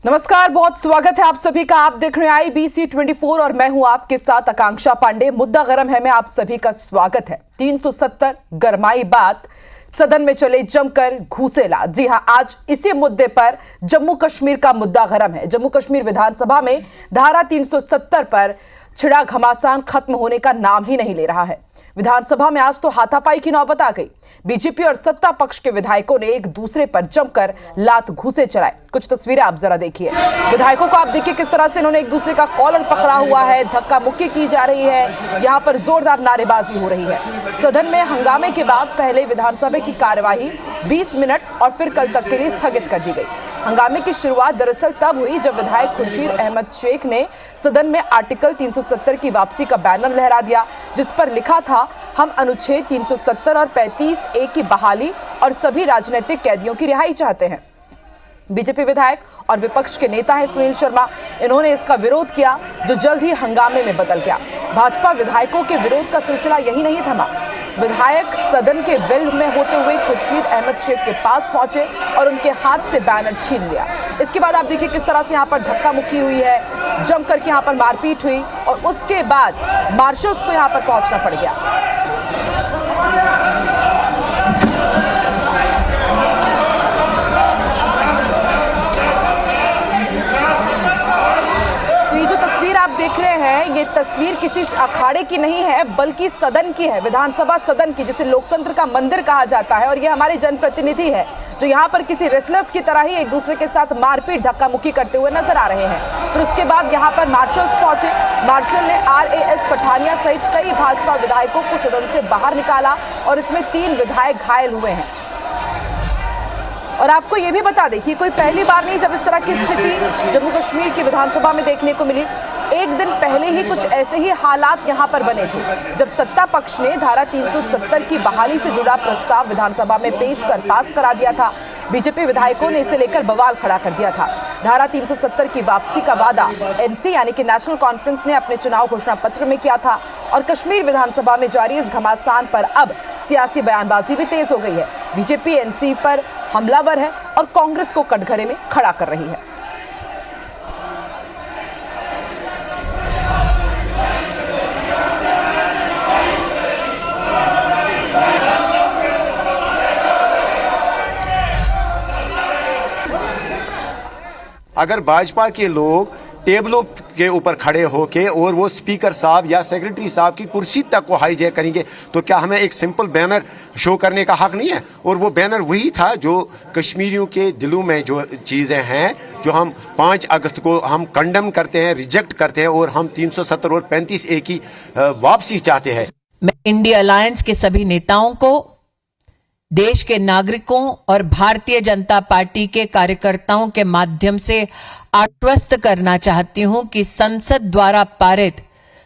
नमस्कार, बहुत स्वागत है आप सभी का। आप देख रहे हैं IBC 24 और मैं हूं आपके साथ आकांक्षा पांडे। मुद्दा गरम है में आप सभी का स्वागत है। 370 गरमाई बात, सदन में चले जमकर घूसेला। जी हां, आज इसी मुद्दे पर जम्मू कश्मीर का मुद्दा गरम है। जम्मू कश्मीर विधानसभा में धारा 370 पर छिड़ा घमासान खत्म होने का नाम ही नहीं ले रहा है। विधानसभा में आज तो हाथापाई की नौबत आ गई। बीजेपी और सत्ता पक्ष के विधायकों ने एक दूसरे पर जमकर लात घूसे चलाए। कुछ तस्वीरें आप जरा देखिए। विधायकों को आप देखिए किस तरह से इन्होंने एक दूसरे का कॉलर पकड़ा हुआ है, धक्का मुक्की की जा रही है, यहां पर जोरदार नारेबाजी हो रही है। सदन में हंगामे के बाद पहले विधानसभा की कार्यवाही 20 मिनट और फिर कल तक के लिए स्थगित कर दी गई। हंगामे की शुरुआत दरअसल तब हुई जब विधायक खुर्शीद अहमद शेख ने सदन में आर्टिकल 370 की वापसी का बैनर लहरा दिया, जिस पर लिखा था, हम अनुच्छेद 370 और 35A की बहाली और सभी राजनीतिक कैदियों की रिहाई चाहते हैं। बीजेपी विधायक और विपक्ष के नेता हैं सुनील शर्मा, इन्होंने इसका विरोध किया, जो जल्द ही हंगामे में बदल गया। भाजपा विधायकों के विरोध का सिलसिला यही नहीं थमा। विधायक सदन के वेल में होते हुए खुर्शीद अहमद शेख के पास पहुंचे और उनके हाथ से बैनर छीन लिया। इसके बाद आप देखिए किस तरह से यहाँ पर धक्का मुक्की हुई है, जमकर के यहाँ पर मारपीट हुई और उसके बाद मार्शल्स को यहाँ पर पहुंचना पड़ गया। आप देख रहे हैं, ये तस्वीर किसी अखाड़े की नहीं है बल्कि सदन की है, विधानसभा सदन की, जिसे लोकतंत्र का मंदिर कहा जाता है। और ये हमारे जनप्रतिनिधि है जो यहाँ पर किसी रेसलर्स की तरह ही एक दूसरे के साथ मारपीट धक्का मुक्की करते हुए नजर आ रहे हैं। फिर उसके बाद यहाँ पर मार्शल्स पहुंचे। मार्शल ने RAS पठानिया सहित कई भाजपा विधायकों को सदन से बाहर निकाला और इसमें 3 विधायक घायल हुए हैं। और आपको ये भी बता दें कि कोई पहली बार नहीं जब इस तरह की स्थिति जम्मू कश्मीर की विधानसभा में देखने को मिली। एक दिन पहले ही कुछ ऐसे ही हालात यहां पर बने थे जब सत्ता पक्ष ने धारा 370 की बहाली से जुड़ा प्रस्ताव विधानसभा में पेश कर पास करा दिया था। बीजेपी विधायकों ने इसे लेकर बवाल खड़ा कर दिया था। धारा 370 की वापसी का वादा NC यानी कि नेशनल कॉन्फ्रेंस ने अपने चुनाव घोषणा पत्र में किया था। और कश्मीर विधानसभा में जारी इस घमासान पर अब सियासी बयानबाजी भी तेज हो गई है। बीजेपी NC पर हमलावर है और कांग्रेस को कटघरे में खड़ा कर रही है। अगर भाजपा के लोग टेबलों के ऊपर खड़े होके और वो स्पीकर साहब या सेक्रेटरी साहब की कुर्सी तक को हाईजैक करेंगे तो क्या हमें एक सिंपल बैनर शो करने का हक नहीं है? और वो बैनर वही था जो कश्मीरियों के दिलों में जो चीज़ें हैं, जो हम 5 अगस्त को हम कंडेम करते हैं, रिजेक्ट करते हैं और हम 370 और 35A की वापसी चाहते हैं। मैं इंडिया अलायंस के सभी नेताओं को, देश के नागरिकों और भारतीय जनता पार्टी के कार्यकर्ताओं के माध्यम से आश्वस्त करना चाहती हूं कि संसद द्वारा पारित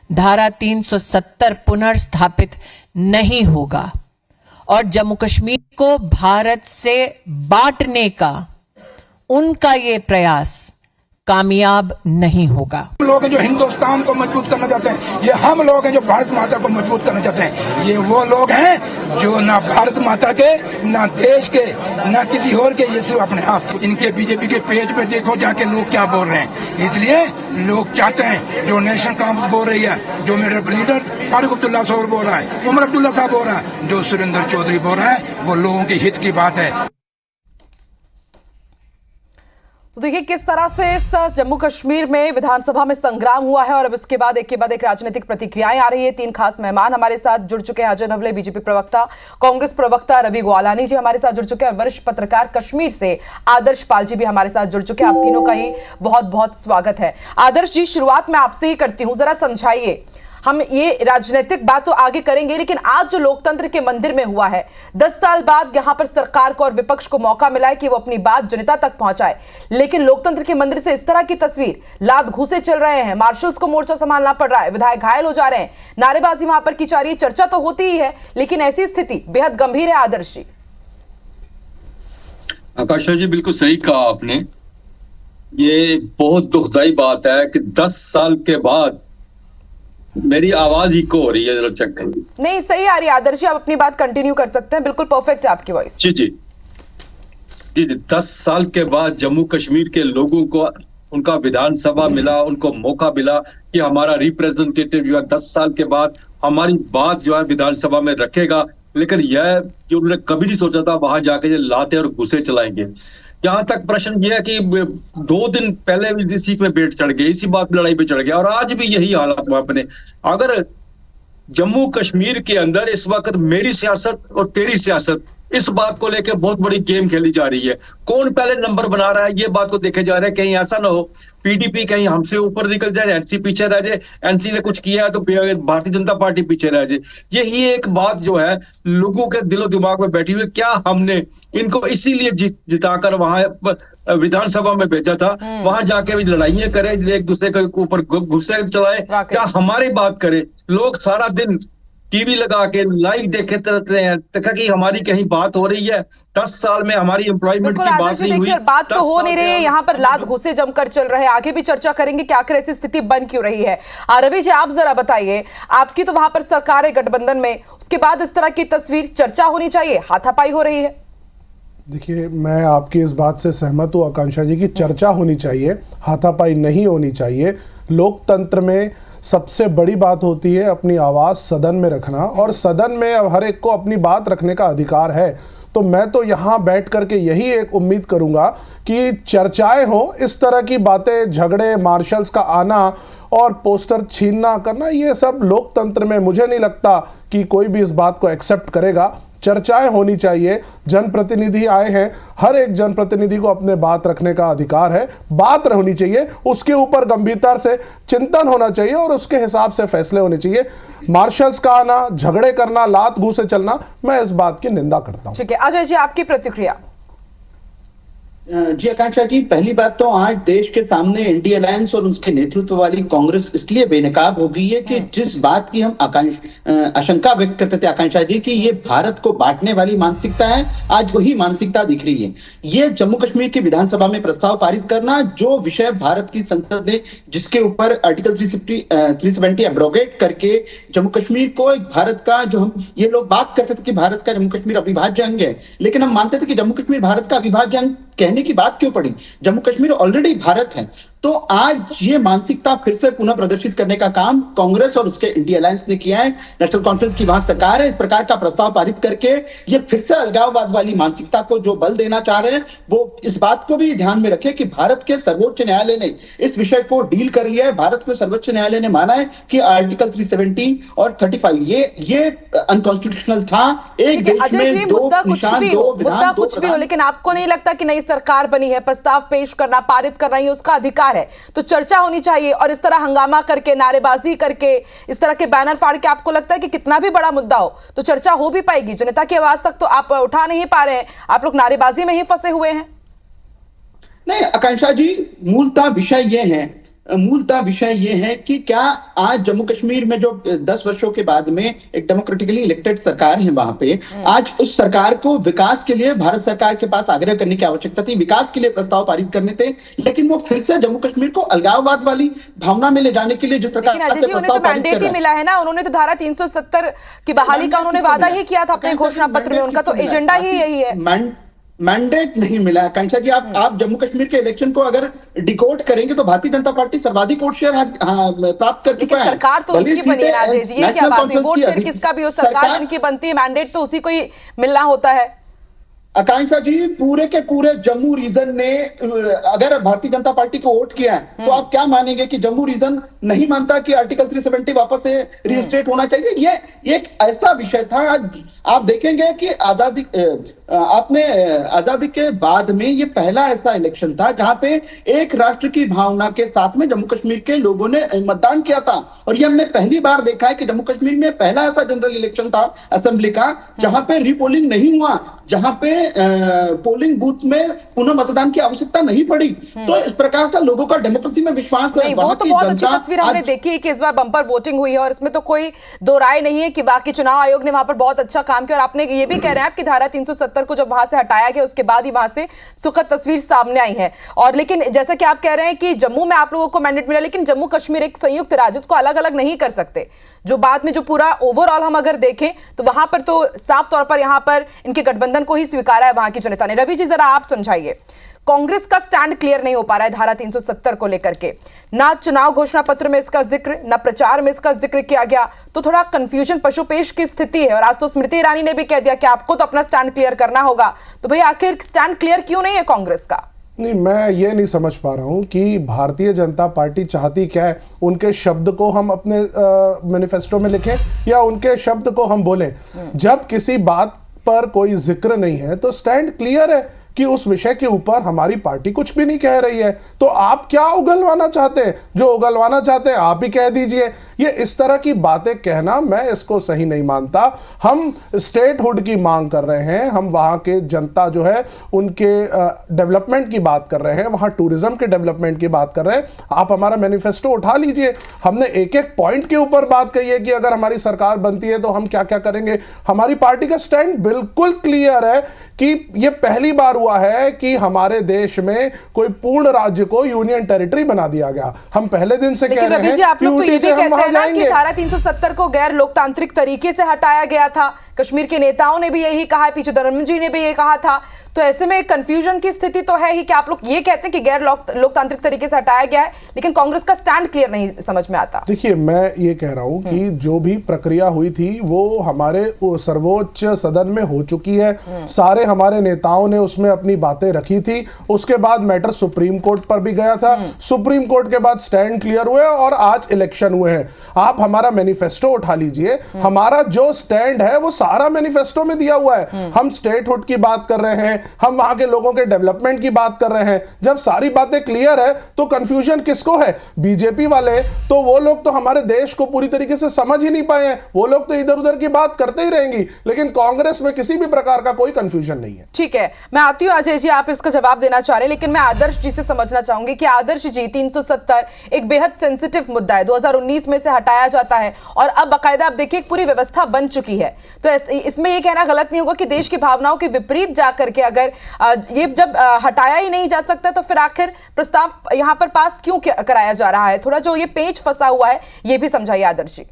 धारा 370 पुनर्स्थापित नहीं होगा और जम्मू कश्मीर को भारत से बांटने का उनका ये प्रयास कामयाब नहीं होगा। हम लोग हैं जो हिंदुस्तान को मजबूत करना चाहते हैं, ये हम लोग हैं जो भारत माता को मजबूत करना चाहते हैं। ये वो लोग हैं जो ना भारत माता के, ना देश के, ना किसी और के, ये सिर्फ अपने आप। इनके बीजेपी के पेज पे देखो जाके लोग क्या बोल रहे हैं। इसलिए लोग चाहते हैं जो नेशनल कांग्रेस बोल रही है, जो मेरे लीडर फारूक अब्दुल्ला साहब बोल रहा है, उमर अब्दुल्ला साहब बोल रहा है, जो सुरेंद्र चौधरी बोल रहा है, वो लोगों के हित की बात है। तो देखिए किस तरह से इस जम्मू कश्मीर में विधानसभा में संग्राम हुआ है और अब इसके बाद एक के बाद एक राजनीतिक प्रतिक्रियाएं आ रही है। 3 खास मेहमान हमारे साथ जुड़ चुके हैं। अजय नवले बीजेपी प्रवक्ता, कांग्रेस प्रवक्ता रवि ग्वालानी जी हमारे साथ जुड़ चुके हैं, वरिष्ठ पत्रकार कश्मीर से आदर्श पाल जी भी हमारे साथ जुड़ चुके हैं। आप तीनों का ही बहुत बहुत स्वागत है। आदर्श जी, शुरुआत में आपसे ही करती हूं, जरा समझाइए। हम ये राजनीतिक बात तो आगे करेंगे, लेकिन आज जो लोकतंत्र के मंदिर में हुआ है, 10 साल बाद यहां पर सरकार को और विपक्ष को मौका मिला है कि वो अपनी बात जनता तक पहुंचाए, लेकिन लोकतंत्र के मंदिर से इस तरह की तस्वीर, लात घूसे चल रहे हैं, मार्शल्स को मोर्चा संभालना पड़ रहा है, विधायक घायल हो जा रहे हैं, नारेबाजी वहां पर की जा रही है, चर्चा तो होती ही है, लेकिन ऐसी स्थिति बेहद गंभीर है। आदर्श जी। आकाशा जी, बिल्कुल सही कहा आपने। ये बहुत दुखदाई बात है कि 10 साल के बाद मेरी आवाज इको हो रही है, जरा चेक करिए। नहीं, सही आ रही है आदर्श जी, आप अपनी बात कंटिन्यू कर सकते हैं, बिल्कुल परफेक्ट है आपकी वॉइस। जी जी जी जी। 10 साल के बाद जम्मू कश्मीर के लोगों को उनका विधानसभा मिला, उनको मौका मिला कि हमारा रिप्रेजेंटेटिव जो है 10 साल के बाद हमारी बात जो है विधानसभा में रखेगा। लेकिन यह जो उन्होंने कभी नहीं सोचा था वहां जाके लाते और घुसे चलाएंगे। यहाँ तक प्रश्न यह है कि 2 दिन पहले भी इसी पे बेट चढ़ गए, इसी बात लड़ाई पे चढ़ गया और आज भी यही हालात वहां बने। अगर जम्मू कश्मीर के अंदर इस वक्त मेरी सियासत और तेरी सियासत इस बात को लेकर बहुत बड़ी गेम खेली जा रही है। कौन पहले नंबर बना रहा है ये बात को देखे जा रहा है। कहीं ऐसा ना हो पीडीपी कहीं हमसे ऊपर निकल जाए, एनसी पीछे रह जाए, एनसी ने कुछ किया है तो भारतीय जनता पार्टी पीछे रह जाए। यही एक बात जो है लोगों के दिलो दिमाग में बैठी हुई। क्या हमने इनको इसीलिए जिताकर वहां विधानसभा में भेजा था, वहां जाके भी लड़ाइयां करें, एक दूसरे के ऊपर गुस्से चलाए? क्या हमारी बात करें? लोग सारा दिन टीवी लगा के लाइव देखे रहते हैं कि हमारी कहीं बात हो रही है। 10 साल में हमारी एम्प्लॉयमेंट की बात नहीं हुई, बात तो हो नहीं रही है। यहाँ पर लात घुसे जमकर चल रहे हैं। आगे भी चर्चा करेंगे कि आखिर ऐसी स्थिति बन क्यों रही है। रवि जी, आप जरा बताइए, आपकी तो वहां पर सरकार है गठबंधन में, उसके बाद इस तरह की तस्वीर चर्चा होनी चाहिए, हाथापाई हो रही है। देखिए, मैं आपकी इस बात से सहमत हूँ आकांक्षा जी की चर्चा होनी चाहिए, हाथापाई नहीं होनी चाहिए। लोकतंत्र में सबसे बड़ी बात होती है अपनी आवाज़ सदन में रखना, और सदन में अब हर एक को अपनी बात रखने का अधिकार है। तो मैं तो यहाँ बैठ करके यही एक उम्मीद करूँगा कि चर्चाएं हो, इस तरह की बातें, झगड़े, मार्शल्स का आना और पोस्टर छीनना करना, ये सब लोकतंत्र में मुझे नहीं लगता कि कोई भी इस बात को एक्सेप्ट करेगा। चर्चाएं होनी चाहिए, जनप्रतिनिधि आए हैं, हर एक जनप्रतिनिधि को अपने बात रखने का अधिकार है, बात होनी चाहिए, उसके ऊपर गंभीरता से चिंतन होना चाहिए और उसके हिसाब से फैसले होने चाहिए। मार्शल्स का आना, झगड़े करना, लात घूसे चलना, मैं इस बात की निंदा करता हूं। ठीक है, अजय जी, आपकी प्रतिक्रिया। जी आकांक्षा जी, पहली बात तो आज देश के सामने इंडिया अलायंस और उसके नेतृत्व वाली कांग्रेस इसलिए बेनकाब हो गई है कि जिस बात की हम आशंका व्यक्त करते थे आकांक्षा जी कि ये भारत को बांटने वाली मानसिकता है, आज वही मानसिकता दिख रही है। ये जम्मू कश्मीर की विधानसभा में प्रस्ताव पारित करना, जो विषय भारत की संसद ने जिसके ऊपर आर्टिकल 370 एब्रोगेट करके जम्मू कश्मीर को एक भारत का, जो हम ये लोग बात करते थे कि भारत का जम्मू कश्मीर अविभाज्य अंग है, लेकिन हम मानते थे कि जम्मू कश्मीर भारत का अविभाज्य अंग कहने की बात क्यों पड़ी? जम्मू कश्मीर ऑलरेडी भारत है। तो आज ये मानसिकता फिर से पुनः प्रदर्शित करने का काम कांग्रेस और उसके इंडिया अलायंस ने किया है। नेशनल कॉन्फ्रेंस की वहां सरकार है, इस प्रकार का प्रस्ताव पारित करके ये फिर से अलगाववाद वाली मानसिकता को जो बल देना चाह रहे हैं, वो इस बात को भी ध्यान में रखे कि भारत के सर्वोच्च न्यायालय ने इस विषय को डील कर लिया है। भारत के सर्वोच्च न्यायालय ने माना है कि आर्टिकल 370 और 35 ये अनकॉन्स्टिट्यूशनल था। एक देश में दो निशान, दो विधान, कुछ भी हो, लेकिन आपको नहीं लगता कि नई सरकार बनी है, प्रस्ताव पेश करना, पारित करना, ये उसका अधिकार है, तो चर्चा होनी चाहिए। और इस तरह हंगामा करके, नारेबाजी करके, इस तरह के बैनर फाड़ के, आपको लगता है कि कितना भी बड़ा मुद्दा हो तो चर्चा हो भी पाएगी? जनता की आवाज तक तो आप उठा नहीं पा रहे हैं, आप लोग नारेबाजी में ही फंसे हुए हैं। नहीं आकांक्षा जी, मूलतः विषय ये है कि क्या आज जम्मू कश्मीर में जो 10 वर्षों के बाद में एक डेमोक्रेटिकली इलेक्टेड सरकार है वहां पे, आज उस सरकार को विकास के लिए भारत सरकार के पास आग्रह करने की आवश्यकता थी, विकास के लिए प्रस्ताव पारित करने थे, लेकिन वो फिर से जम्मू कश्मीर को अलगाववाद वाली भावना में ले जाने के लिए जिस प्रकार से प्रस्ताव पारित कर रहे हैं। मिला है ना, उन्होंने तो धारा 370 की बहाली का उन्होंने वादा ही किया था अपने घोषणा पत्र में, उनका तो एजेंडा ही यही है। मैंडेट नहीं मिला आकांक्षा जी। आप जम्मू कश्मीर के इलेक्शन को अगर डिकोड करेंगे तो भारतीय जनता पार्टी सर्वाधिक वोट शेयर प्राप्त कर चुका है। सरकार तो उनकी बनी है राजेश जी, ये क्या बात है? वोट शेयर किसका भी हो, सरकार जिनकी बनती है, मैंडेट तो उसी को ही मिलना होता है। आकांक्षा जी, पूरे के पूरे जम्मू रीजन ने अगर भारतीय जनता पार्टी को वोट किया है तो आप क्या मानेंगे कि जम्मू रीजन नहीं मानता कि आर्टिकल 370 वापस से रजिस्ट्रेट होना चाहिए? ये एक ऐसा विषय था। आज आप देखेंगे कि आजादी के बाद में ये पहला ऐसा इलेक्शन था जहां पे एक राष्ट्र की भावना के साथ में जम्मू कश्मीर के लोगों ने मतदान किया था। और ये हमने पहली बार देखा है कि जम्मू कश्मीर में पहला ऐसा जनरल इलेक्शन था असेंबली का जहां पे रीपोलिंग नहीं हुआ, जहां पे पोलिंग बूथ में पुनः मतदान की आवश्यकता नहीं पड़ी। तो इस प्रकार से लोगों का डेमोक्रेसी में विश्वास है। वो तो बहुत अच्छी तस्वीर हमने देखी है कि इस बार बम्पर वोटिंग हुई है और इसमें तो कोई दो राय नहीं है कि बाकी चुनाव आयोग ने वहां पर बहुत अच्छा काम किया। और आपने ये भी कह रहे हैं कि धारा 370 को जब वहां से हटाया गया उसके बाद ही वहां से सुखद तस्वीर सामने आई है। और लेकिन जैसा कि आप कह रहे हैं कि जम्मू में आप लोगों को मैंडेट मिला, लेकिन जम्मू कश्मीर एक संयुक्त राज्य, उसको अलग अलग नहीं कर सकते। जो बाद में जो पूरा ओवरऑल हम अगर देखें तो वहां पर तो साफ तौर पर यहां पर इनके गठबंधन को ही स्वीकारा है वहां की जनता ने। रवि जी, जरा आप समझाइए, कांग्रेस का स्टैंड क्लियर नहीं हो पा रहा है धारा 370 को लेकर के। ना चुनाव घोषणा पत्र में इसका जिक्र, ना प्रचार में इसका जिक्र किया गया, तो थोड़ा कंफ्यूजन पशुपेश की स्थिति है। और आज तो स्मृति ईरानी ने भी कह दिया कि आपको तो अपना स्टैंड क्लियर करना होगा। तो भाई आखिर स्टैंड क्लियर क्यों नहीं है कांग्रेस का? नहीं, मैं ये नहीं समझ पा रहा हूं कि भारतीय जनता पार्टी चाहती क्या है। उनके शब्द को हम अपने मैनिफेस्टो में लिखें या उनके शब्द को हम बोलें? जब किसी बात पर कोई जिक्र नहीं है तो स्टैंड क्लियर है कि उस विषय के ऊपर हमारी पार्टी कुछ भी नहीं कह रही है। तो आप क्या उगलवाना चाहते हैं? जो उगलवाना चाहते हैं आप ही कह दीजिए। ये इस तरह की बातें कहना मैं इसको सही नहीं मानता। हम स्टेटहुड की मांग कर रहे हैं, हम वहाँ के जनता जो है उनके डेवलपमेंट की बात कर रहे हैं, वहाँ टूरिज्म के डेवलपमेंट की बात कर रहे हैं। आप हमारा मैनिफेस्टो उठा लीजिए, हमने एक एक पॉइंट के ऊपर बात कही है कि अगर हमारी सरकार बनती है तो हम क्या क्या करेंगे। हमारी पार्टी का स्टैंड बिल्कुल क्लियर है कि ये पहली बार हुआ है कि हमारे देश में कोई पूर्ण राज्य को यूनियन टेरिटरी बना दिया गया। हम पहले दिन से कह रहे हैं आप लोग तो ये भी कहते हैं ना कि धारा 370 को गैर लोकतांत्रिक तरीके से हटाया गया था। कश्मीर के नेताओं ने भी यही कहा है, पीछे धर्म जी ने भी ये कहा था। तो ऐसे में कंफ्यूजन की स्थिति तो है ही कि आप लोग ये कहते हैं कि गैर लोकतांत्रिक तरीके से हटाया गया है, लेकिन कांग्रेस का स्टैंड क्लियर नहीं समझ में आता। देखिए, मैं ये कह रहा हूं कि जो भी प्रक्रिया हुई थी वो हमारे सर्वोच्च सदन में हो चुकी है। सारे हमारे नेताओं ने उसमें अपनी बातें रखी थी। उसके बाद मैटर सुप्रीम कोर्ट पर भी गया था। सुप्रीम कोर्ट के बाद स्टैंड क्लियर हुए और आज इलेक्शन हुए हैं। आप हमारा मैनिफेस्टो उठा लीजिए, हमारा जो स्टैंड है वो सारा मैनिफेस्टो में दिया हुआ है। हम स्टेटहुड की बात कर रहे हैं, हम वहां के लोगों के डेवलपमेंट की बात कर रहे हैं। जब सारी बातें क्लियर है तो कंफ्यूजन किसको है? बीजेपी वाले तो वो लोग तो हमारे देश को पूरी तरीके से समझ ही नहीं पाए हैं। वो लोग तो इधर उधर की बात करते ही रहेंगी, लेकिन कांग्रेस में किसी भी प्रकार का कोई कंफ्यूजन नहीं है। ठीक है, मैं आती हूं अजय जी, आप इसका जवाब देना चाह रहे हैं, लेकिन मैं आदर्श जी से समझना चाहूंगी कि आदर्श जी 370 एक बेहद सेंसिटिव मुद्दा है, 2019 में से हटाया जाता है और अब बाकायदा आप देखिए एक पूरी व्यवस्था बन चुकी है। तो इसमें यह कहना गलत नहीं होगा कि देश की भावनाओं के विपरीत जाकर के अगर ये जब हटाया ही नहीं जा सकता तो फिर आखिर प्रस्ताव यहां पर पास क्यों कराया जा रहा है? थोड़ा जो ये पेच फंसा हुआ है ये भी समझाइए आदर्श जी।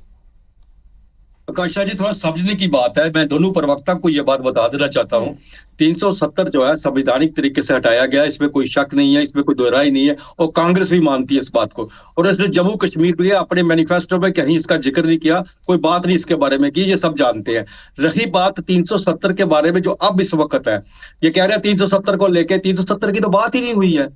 आकांक्षा जी, थोड़ा समझने की बात है। मैं दोनों प्रवक्ता को यह बात बता देना चाहता हूँ। 370 जो है संवैधानिक तरीके से हटाया गया, इसमें कोई शक नहीं है, इसमें कोई दोहराई नहीं है और कांग्रेस भी मानती है इस बात को। और इसने जम्मू कश्मीर भी अपने मैनिफेस्टो में कहीं इसका जिक्र नहीं किया, कोई बात नहीं इसके बारे में की, ये सब जानते हैं। रही बात 370 के बारे में जो अब इस वक्त है, ये कह रहे हैं 370 को लेके, 370 की तो बात ही नहीं हुई है।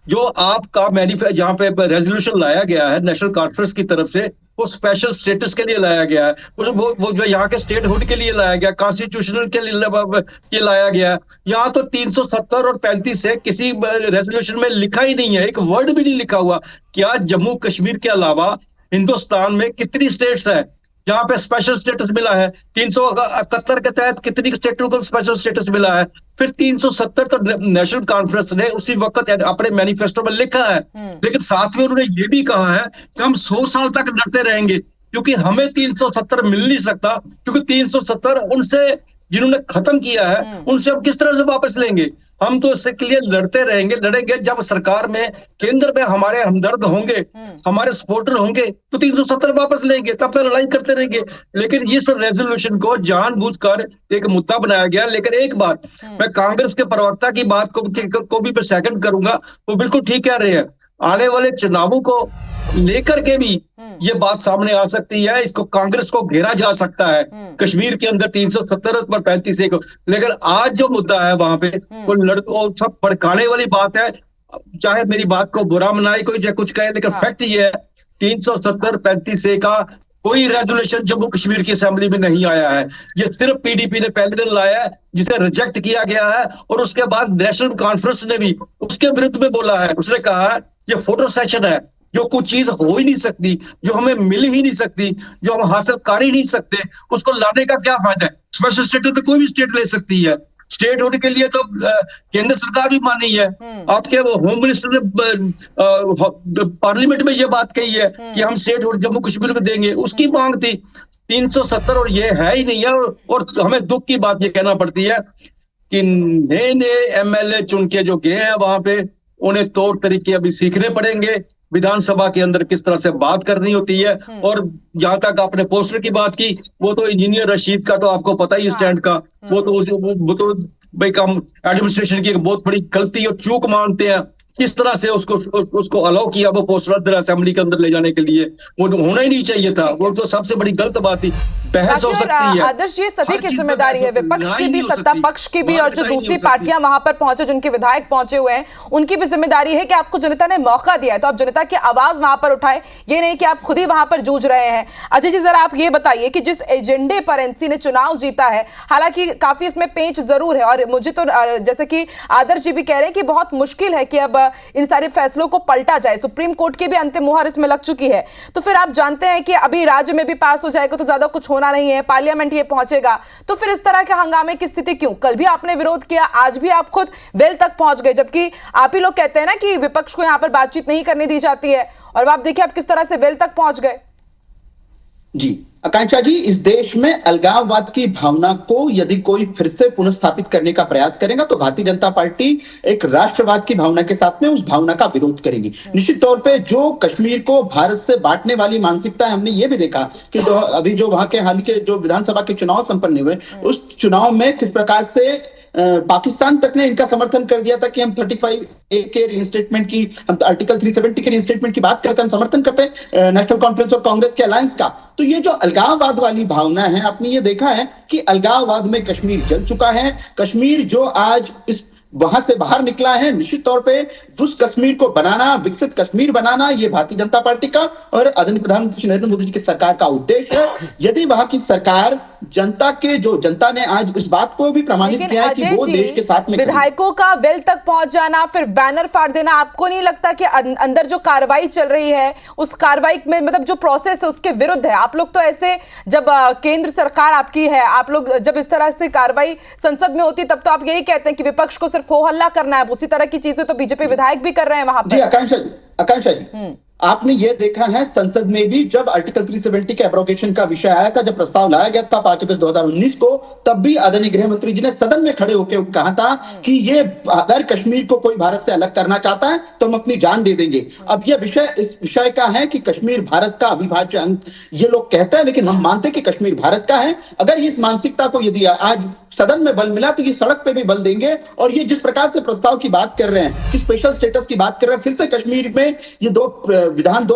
जो आपका मैनिफेस्टो जहाँ पे रेजोल्यूशन लाया गया है नेशनल कॉन्फ्रेंस की तरफ से, वो स्पेशल स्टेटस के लिए लाया गया है, वो जो यहाँ के स्टेटहुड के लिए लाया गया, कॉन्स्टिट्यूशनल के लिए लाया गया। यहाँ तो 370 और 35 से किसी रेजोल्यूशन में लिखा ही नहीं है, एक वर्ड भी नहीं लिखा हुआ। क्या जम्मू कश्मीर के अलावा हिंदुस्तान में कितनी स्टेट्स है जहाँ पे स्पेशल स्टेटस मिला है? 371 के तहत कितनी स्टेटों को स्पेशल स्टेटस मिला है? फिर 370 तो नेशनल कॉन्फ्रेंस ने उसी वक्त अपने मैनिफेस्टो में लिखा है, लेकिन साथ में उन्होंने ये भी कहा है कि हम 100 साल तक लड़ते रहेंगे, क्योंकि हमें 370 मिल नहीं सकता, क्योंकि 370 उनसे जिन्होंने खत्म किया है उनसे हम किस तरह से वापस लेंगे? हम तो इसके लिए लड़ते रहेंगे, लड़ेंगे। जब सरकार में केंद्र में हमारे हमदर्द होंगे, हमारे सपोर्टर होंगे, तो 370 वापस लेंगे, तब तक लड़ाई करते रहेंगे। लेकिन इस रेजोल्यूशन को जानबूझकर एक मुद्दा बनाया गया। लेकिन एक बात, मैं कांग्रेस के प्रवक्ता की बात को भी मैं सेकंड करूंगा, वो बिल्कुल ठीक कह रहे हैं। आने वाले चुनावों को लेकर के भी ये बात सामने आ सकती है, इसको कांग्रेस को घेरा जा सकता है कश्मीर के अंदर 370 पर 35 को। लेकिन आज जो मुद्दा है वहां पे वो लड़कों सब भड़काने वाली बात है। चाहे मेरी बात को बुरा मनाए कोई, चाहे कुछ कहे, लेकिन फैक्ट ये है 370-35 का कोई रेजोल्यूशन जम्मू कश्मीर की असेंबली में नहीं आया है। ये सिर्फ पीडीपी ने पहले दिन लाया है, जिसे रिजेक्ट किया गया है, और उसके बाद नेशनल कॉन्फ्रेंस ने भी उसके विरुद्ध में बोला है। उसने कहा है ये फोटो सेशन है, जो कुछ चीज हो ही नहीं सकती, जो हमें मिल ही नहीं सकती, जो हम हासिल कर ही नहीं सकते, उसको लाने का क्या फायदा है? स्पेशल स्टेटस तो कोई भी स्टेट ले सकती है। स्टेट होने के लिए तो केंद्र सरकार भी मानी है। आपके होम मिनिस्टर ने पार्लियामेंट में ये बात कही है कि हम स्टेट होल्ड जम्मू कश्मीर में देंगे, उसकी मांग थी। 370 और ये है ही नहीं है। और हमें दुख की बात ये कहना पड़ती है कि नए एमएलए चुन के जो गए हैं वहां पे, उन्हें तौर तरीके अभी सीखने पड़ेंगे, विधानसभा के अंदर किस तरह से बात करनी होती है। और जहां तक आपने पोस्टर की बात की, वो तो इंजीनियर रशीद का तो आपको पता ही स्टैंड का, वो तो भाई हम एडमिनिस्ट्रेशन की एक बहुत बड़ी गलती और चूक मानते हैं, किस तरह से उसको अलाउ किया वो पोस्टर असेंबली के अंदर ले जाने के लिए, वो होना ही नहीं चाहिए था। वो तो सबसे बड़ी गलत बात थी। बहस हो सकती है, आदर्श जी सभी की जिम्मेदारी है, विपक्ष की भी, सत्ता पक्ष की भी, और जो दूसरी पार्टियां वहां पर पहुंचे, जिनके विधायक पहुंचे हुए हैं, उनकी भी जिम्मेदारी है कि आपको जनता ने मौका दिया है तो आप जनता की आवाज वहां पर उठाए, ये नहीं कि आप खुद ही वहां पर जूझ रहे हैं। अजय जी जरा आप ये बताइए कि जिस एजेंडे पर एनसी ने चुनाव जीता है, हालांकि काफी इसमें पेंच जरूर है, और मुझे तो जैसे कि आदर्श जी भी कह रहे हैं कि बहुत मुश्किल है कि अब इन सारे फैसलों को पलटा जाए, सुप्रीम कोर्ट की भी अंतिम मुहर इसमें लग चुकी है, तो फिर आप जानते हैं कि अभी राज्य में भी पास हो जाएगा तो ज्यादा कुछ होना नहीं है, पार्लियामेंट ये पहुंचेगा, तो फिर इस तरह के हंगामे की स्थिति क्यों? कल भी आपने विरोध किया, आज भी आप खुद वेल तक पहुंच गए, जबकि आप ही लोग कहते हैं ना कि विपक्ष को यहां पर बातचीत नहीं करने दी जाती है, और आप देखिए आप किस तरह से वेल तक पहुंच गए। जी आकांक्षा जी, इस देश में अलगाववाद की भावना को यदि कोई फिर से पुनर्स्थापित करने का प्रयास करेगा तो भारतीय जनता पार्टी एक राष्ट्रवाद की भावना के साथ में उस भावना का विरोध करेगी। निश्चित तौर पे जो कश्मीर को भारत से बांटने वाली मानसिकता है, हमने ये भी देखा कि अभी जो वहां के हाल के जो विधानसभा के चुनाव संपन्न हुए, उस चुनाव में किस प्रकार से पाकिस्तान तक ने इनका समर्थन कर दिया था कि हम 35A के रीइंस्टेटमेंट की, हम आर्टिकल 370 के रीइंस्टेटमेंट की बात करते हैं, हम समर्थन करते हैं नेशनल कॉन्फ्रेंस और कांग्रेस के अलायंस का। तो ये जो अलगाववाद वाली भावना है, आपने ये देखा है कि अलगाववाद में कश्मीर जल चुका है। कश्मीर जो आज इस वहां से बाहर निकला है, निश्चित तौर पे उस कश्मीर को बनाना, विकसित कश्मीर बनाना, ये भारतीय जनता पार्टी का और आदरणीय प्रधानमंत्री नरेंद्र मोदी जी की सरकार का उद्देश्य है। यदि वहां की सरकार जनता ने आज इस बात को भी प्रमाणित किया है कि वो देश के साथ में, विधायकों का वेल तक पहुंच जाना, फिर बैनर फाड़ देना, आपको नहीं लगता कि अंदर जो कार्रवाई चल रही है उस कार्रवाई में, मतलब जो प्रोसेस है उसके विरुद्ध है? आप लोग तो ऐसे, जब केंद्र सरकार आपकी है, आप लोग जब इस तरह से कार्रवाई संसद में होती तब तो आप यही कहते हैं कि विपक्ष को सिर्फ हो हल्ला करना है। उसी तरह की चीजें तो बीजेपी विधायक भी कर रहे हैं वहां पर। आकांक्षा जी आपने ये देखा है संसद में भी जब आर्टिकल 370 के एब्रोगेशन का विषय आया था, जब प्रस्ताव लाया गया था 5 अगस्त 2019 को, तब भी आदरणीय गृह मंत्री जी ने सदन में खड़े होकर कहा था कि ये अगर कश्मीर को कोई भारत से अलग करना चाहता है तो हम अपनी जान दे देंगे। अब यह विषय इस विषय का है कि कश्मीर भारत का अविभाज्य अंग ये लोग कहते हैं, लेकिन हम मानते हैं कि कश्मीर भारत का है। अगर इस मानसिकता को यदि आज सदन में बल मिला तो ये सड़क पे भी बल देंगे। और ये जिस प्रकार से प्रस्ताव की बात कर रहे हैं कि स्पेशल स्टेटस की बात कर रहे हैं, फिर से कश्मीर में ये दो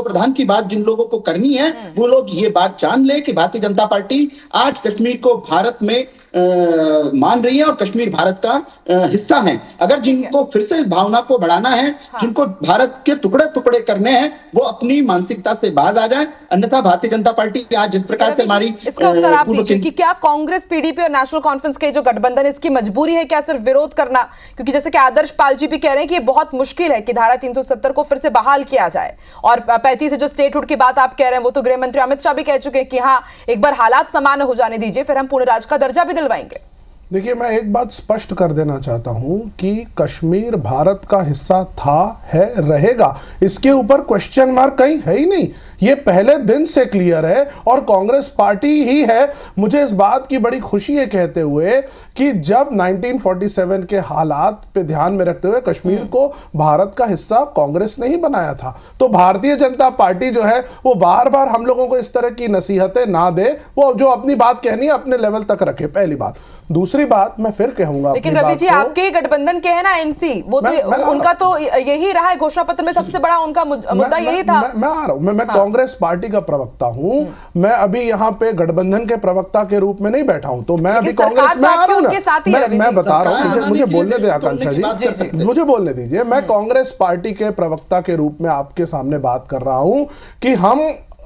प्रधान की बात जिन लोगों को करनी है, वो लोग ये बात जान ले कि भारतीय जनता पार्टी आज कश्मीर को भारत में मान रही है और कश्मीर भारत का हिस्सा है। अगर जिनको फिर से इस भावना को बढ़ाना है, जिनको भारत के टुकड़े टुकड़े करने हैं, वो अपनी मानसिकता से बाज आ जाए। अन्यथा भारतीय जनता पार्टी आज जिस प्रकार से हमारी, इसका उत्तर आप दीजिए कि क्या कांग्रेस, पीडीपी और नेशनल कॉन्फ्रेंस के जो गठबंधन, इसकी मजबूरी है क्या सिर्फ विरोध करना? क्योंकि जैसे कि आदर्श पाल जी भी कह रहे हैं कि बहुत मुश्किल है कि धारा 370 को फिर से बहाल किया जाए, और 35 से जो स्टेटहुड की बात आप कह रहे हैं वो तो गृह मंत्री अमित शाह भी कह चुके हैं कि हाँ, एक बार हालात सामान्य हो जाने दीजिए, फिर हम पूर्ण राज्य का दर्जा भी दिलवाएंगे। देखिए, मैं एक बात स्पष्ट कर देना चाहता हूं कि कश्मीर भारत का हिस्सा था, है, रहेगा, इसके ऊपर क्वेश्चन मार्क कहीं है ही नहीं। ये पहले दिन से क्लियर है और कांग्रेस पार्टी ही है। मुझे इस बात की बड़ी खुशी है कहते हुए कि जब 1947 के हालात पे ध्यान में रखते हुए कश्मीर को भारत का हिस्सा कांग्रेस ने ही बनाया था। तो भारतीय जनता पार्टी जो है वो बार बार हम लोगों को इस तरह की नसीहतें ना दे, वो जो अपनी बात कहनी है अपने लेवल तक रखे, पहली बात। दूसरी बात मैं फिर कहूंगा, लेकिन रवि जी आपके गठबंधन के है ना एनसी, वो तो उनका तो यही रहा है, घोषणा पत्र में सबसे बड़ा उनका मुद्दा यही था। मैं आ रहा हूं, मैं कांग्रेस पार्टी का प्रवक्ता हूं, मैं अभी यहाँ पे गठबंधन के प्रवक्ता के रूप में नहीं बैठा हूं, तो मैं अभी कांग्रेस में आ रहा हूं ना, मैं बता रहा हूं, मुझे बोलने दे आकांक्षा जी, मुझे बोलने दीजिए। मैं कांग्रेस पार्टी के प्रवक्ता के रूप में आपके सामने बात कर रहा हूं कि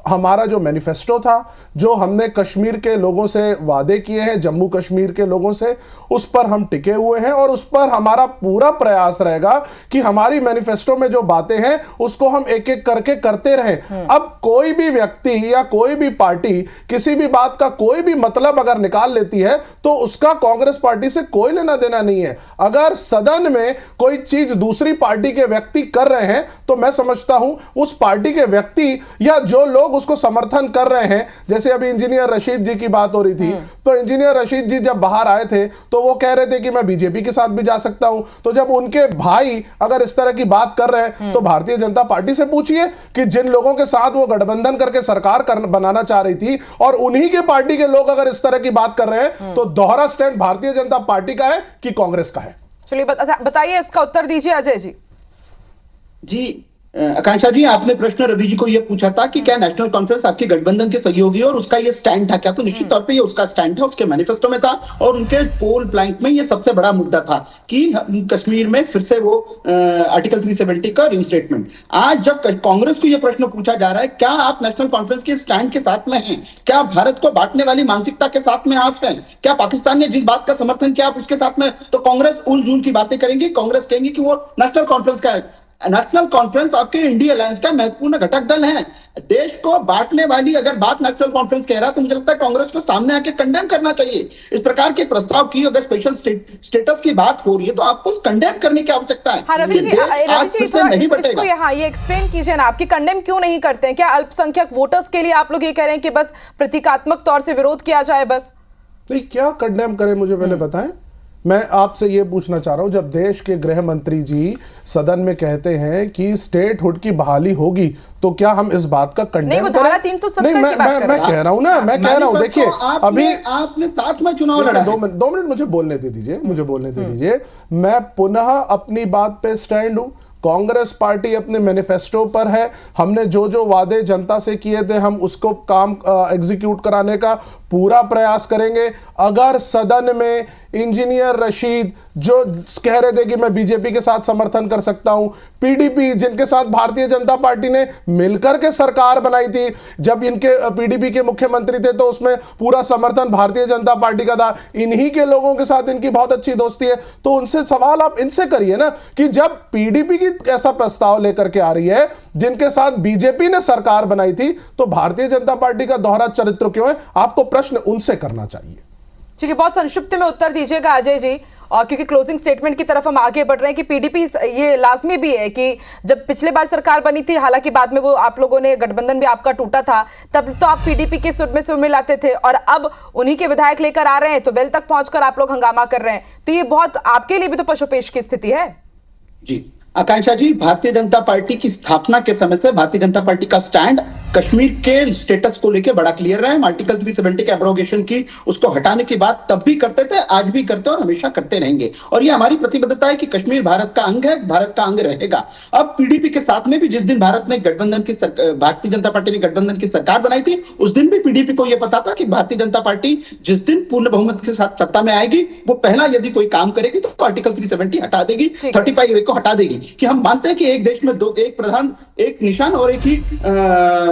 हमारा जो मैनिफेस्टो था, जो हमने कश्मीर के लोगों से वादे किए हैं, जम्मू कश्मीर के लोगों से, उस पर हम टिके हुए हैं और उस पर हमारा पूरा प्रयास रहेगा कि हमारी मैनिफेस्टो में जो बातें हैं उसको हम एक एक करके करते रहें। अब कोई भी व्यक्ति या कोई भी पार्टी किसी भी बात का कोई भी मतलब अगर निकाल लेती है तो उसका कांग्रेस पार्टी से कोई लेना देना नहीं है। अगर सदन में कोई चीज दूसरी पार्टी के व्यक्ति कर रहे हैं तो मैं समझता हूं उस पार्टी के व्यक्ति या जो लोग लोग उसको समर्थन कर रहे हैं, जैसे अभी इंजीनियर रशीद जी की बात हो रही थी, तो इंजीनियर रशीद जी जब बाहर आए थे तो वो कह रहे थे कि मैं बीजेपी के साथ भी जा सकता हूं। तो जब उनके भाई अगर इस तरह की बात कर रहे हैं तो भारतीय जनता पार्टी से पूछिए कि जिन लोगों के साथ वो गठबंधन करके सरकार बनाना चाह रही थी और उन्हीं के पार्टी के लोग अगर इस तरह की बात कर रहे हैं तो दोहरा स्टैंड भारतीय जनता पार्टी का है कि कांग्रेस का है? चलिए बताइए, इसका उत्तर दीजिए अजय जी। जी आकांक्षा जी, आपने प्रश्न रवि जी को यह पूछा था कि क्या नेशनल कॉन्फ्रेंस आपके गठबंधन के सहयोगी और उसका ये स्टैंड था क्या? तो निश्चित तौर पे ये उसका स्टैंड था, उसके मैनिफेस्टो में था और उनके पोल ब्लैंक में ये सबसे बड़ा मुद्दा था कि कश्मीर में फिर से वो आर्टिकल 370 का रिस्टेटमेंट। आज जब कांग्रेस को यह प्रश्न पूछा जा रहा है क्या आप नेशनल कॉन्फ्रेंस के स्टैंड के साथ में हैं, क्या भारत को बांटने वाली मानसिकता के साथ में आप हैं, क्या पाकिस्तान ने जिस बात का समर्थन किया आप उसके साथ में, तो कांग्रेस उलझुल की बातें करेंगी। कांग्रेस कहेंगी कि वो नेशनल कॉन्फ्रेंस का है। नेशनल कॉन्फ्रेंस आपके इंडिया अलायंस का महत्वपूर्ण घटक दल है। देश को बांटने वाली अगर बात नेशनल कॉन्फ्रेंस कह रहा है तो मुझे लगता है कांग्रेस को सामने आके कंडेम करना चाहिए। इस प्रकार के प्रस्ताव की अगर स्पेशल स्टेटस की बात हो रही है तो आपको कंडेम करने की आवश्यकता है। हाँ, रवि जी इसको यहाँ ये एक्सप्लेन कीजिए ना, आपकी कंडेम क्यों नहीं करते हैं? क्या अल्पसंख्यक वोटर्स के लिए आप लोग ये कह रहे हैं कि बस प्रतीकात्मक तौर से विरोध किया जाए बस? नहीं, क्या कंडेम करें मुझे पहले बताएं। मैं आपसे ये पूछना चाह रहा हूं, जब देश के गृह मंत्री जी सदन में कहते हैं कि स्टेटहुड की बहाली होगी तो क्या हम इस बात का कंडेम नहीं, वो धारा 370 नहीं, मैं कह रहा हूं ना, मैं कह रहा हूं, देखिए अभी आपने साथ में चुनाव लड़ा। 2 मिनट मुझे बोलने दे दीजिए, मैं पुनः अपनी बात पे स्टैंड हूं। कांग्रेस पार्टी अपने मैनिफेस्टो पर है, हमने जो जो वादे जनता से किए थे हम उसको काम एग्जीक्यूट कराने का पूरा प्रयास करेंगे। अगर सदन में इंजीनियर रशीद जो कह रहे थे कि मैं बीजेपी के साथ समर्थन कर सकता हूं, पीडीपी जिनके साथ भारतीय जनता पार्टी ने मिलकर के सरकार बनाई थी, जब इनके पीडीपी के मुख्यमंत्री थे तो उसमें पूरा समर्थन भारतीय जनता पार्टी का था, इन्हीं के लोगों के साथ इनकी बहुत अच्छी दोस्ती है। तो उनसे सवाल आप इनसे करिए ना कि जब पीडीपी की ऐसा प्रस्ताव लेकर के आ रही है जिनके साथ बीजेपी ने सरकार बनाई थी, तो भारतीय जनता पार्टी का दोहरा चरित्र क्यों है? आपको प्रश्न उनसे करना चाहिए। ठीक है, बहुत संक्षिप्त में उत्तर दीजिएगा अजय जी, और क्योंकि क्लोजिंग स्टेटमेंट की तरफ हम आगे बढ़ रहे हैं कि पीडीपी ये लाजमी भी है कि जब पिछले बार सरकार बनी थी, हालांकि बाद में वो आप लोगों ने गठबंधन भी आपका टूटा था, तब तो आप पीडीपी के सुर में सुर मिलाते थे और अब उन्हीं के विधायक लेकर आ रहे हैं तो वेल तक पहुंचकर आप लोग हंगामा कर रहे हैं, तो ये बहुत आपके लिए भी तो पशुपेश की स्थिति है। जी आकांक्षा जी, भारतीय जनता पार्टी की स्थापना के समय से भारतीय जनता पार्टी का स्टैंड कश्मीर के स्टेटस को लेकर बड़ा क्लियर रहा है। आर्टिकल 370 के एब्रोगेशन की उसको हटाने की बात तब भी करते थे, आज भी करते हैं और हमेशा करते रहेंगे, और ये हमारी प्रतिबद्धता है कि कश्मीर भारत का अंग है, भारत का अंग रहेगा। अब पीडीपी के साथ में भी जिस दिन भारतीय जनता पार्टी ने गठबंधन की सरकार बनाई थी उस दिन भी पीडीपी को यह पता था कि भारतीय जनता पार्टी जिस दिन पूर्ण बहुमत के साथ सत्ता में आएगी वो पहला यदि कोई काम करेगी तो आर्टिकल 370 हटा देगी, 35A को हटा देगी। कि हम मानते हैं कि एक देश में एक प्रधान, एक निशान और एक ही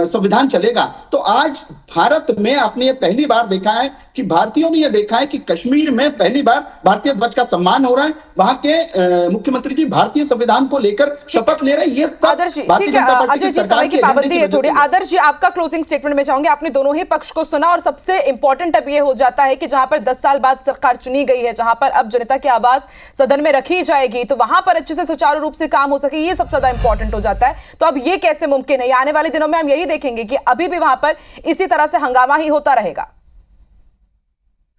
संविधान चलेगा। तो आज भारत में आपने ये पहली बार देखा है कि भारतीयों ने ये देखा है कि कश्मीर में पहली बार भारतीय ध्वज का सम्मान हो रहा है। वहां के मुख्यमंत्री जी भारतीय संविधान को लेकर शपथ ले रहे हैं। ये आदर्श जी, ठीक है, अजय जी समय की पाबंदी है थोड़ी। आदर्श जी, आपका क्लोजिंग स्टेटमेंट में चाहूंगी, आपने दोनों ही पक्ष को सुना और सबसे इंपॉर्टेंट अब ये हो जाता है कि जहां पर 10 साल बाद सरकार चुनी गई है, जहां पर अब जनता की आवाज सदन में रखी जाएगी, तो वहां पर अच्छे से सुचारू रूप से काम हो सके, ये सबसे ज्यादा इंपॉर्टेंट हो जाता है। तो अब ये कैसे मुमकिन है? आने वाले दिनों में हम यही देखेंगे कि अभी भी वहां पर इसी तरह से हंगामा ही होता रहेगा।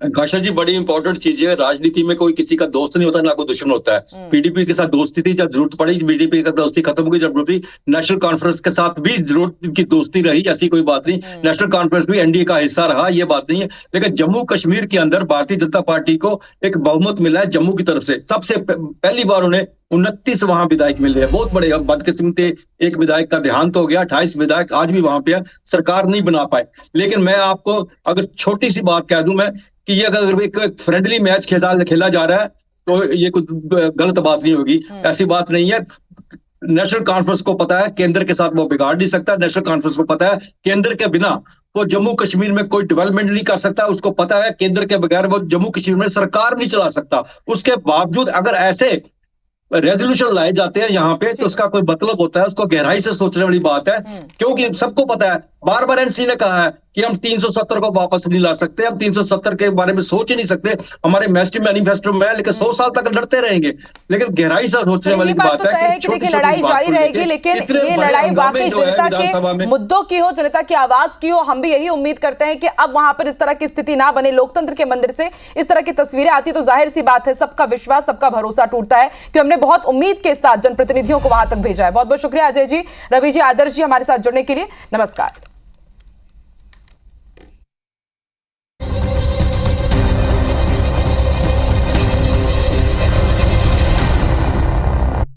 काशा जी, बड़ी इंपॉर्टेंट चीज है। राजनीति में कोई किसी का दोस्त नहीं होता, ना कोई दुश्मन होता है। पीडीपी के साथ दोस्ती थी, जब जरूरत पड़ी बीडीपी का दोस्ती खत्म हो गई, जब जरूरत नेशनल कॉन्फ्रेंस के साथ भी जरूरत की दोस्ती रही, ऐसी कोई बात नहीं। नेशनल कॉन्फ्रेंस भी एनडीए का हिस्सा रहा, ये बात नहीं है। लेकिन जम्मू कश्मीर के अंदर भारतीय जनता पार्टी को एक बहुमत मिला है जम्मू की तरफ से। सबसे पहली बार उन्हें 29 वहां विधायक मिले हैं, बहुत बड़े। बदकिस्मती एक विधायक का देहांत हो गया, 28 विधायक आज भी वहां पे है, सरकार नहीं बना पाए। लेकिन मैं आपको अगर छोटी सी बात कह दूं मैं कि ये अगर एक फ्रेंडली मैच खेला जा रहा है तो ये कुछ गलत बात नहीं होगी, ऐसी बात नहीं है। नेशनल कॉन्फ्रेंस को पता है केंद्र के साथ वो बिगाड़ नहीं सकता। नेशनल कॉन्फ्रेंस को पता है केंद्र के बिना वो जम्मू कश्मीर में कोई डेवलपमेंट नहीं कर सकता। उसको पता है केंद्र के बगैर वो जम्मू कश्मीर में सरकार नहीं चला सकता। उसके बावजूद अगर ऐसे रेजोल्यूशन लाए जाते हैं यहाँ पे तो उसका कोई मतलब होता है, उसको गहराई से सोचने वाली बात है। क्योंकि सबको पता है बार बार एनसी ने कहा है कि हम 370 को वापस नहीं ला सकते, हम 370 के बारे में सोच ही नहीं सकते, हमारे मैनिफेस्टो में है, लेकिन 100 साल तक लड़ते रहेंगे। लेकिन गहराई से सोचने वाली बात है कि देखिए लड़ाई जारी रहेगी, लेकिन ये लड़ाई वाकई जनता के मुद्दों की हो, जनता की आवाज की हो। हम भी यही उम्मीद करते हैं कि अब वहां पर इस तरह की स्थिति ना बने। लोकतंत्र के मंदिर से इस तरह की तस्वीरें आती तो जाहिर सी बात है सबका विश्वास, सबका भरोसा टूटता है, कि हमने बहुत उम्मीद के साथ जनप्रतिनिधियों को वहां तक भेजा है। बहुत बहुत शुक्रिया अजय जी, रवि जी, आदर्श जी हमारे साथ जुड़ने के लिए। नमस्कार।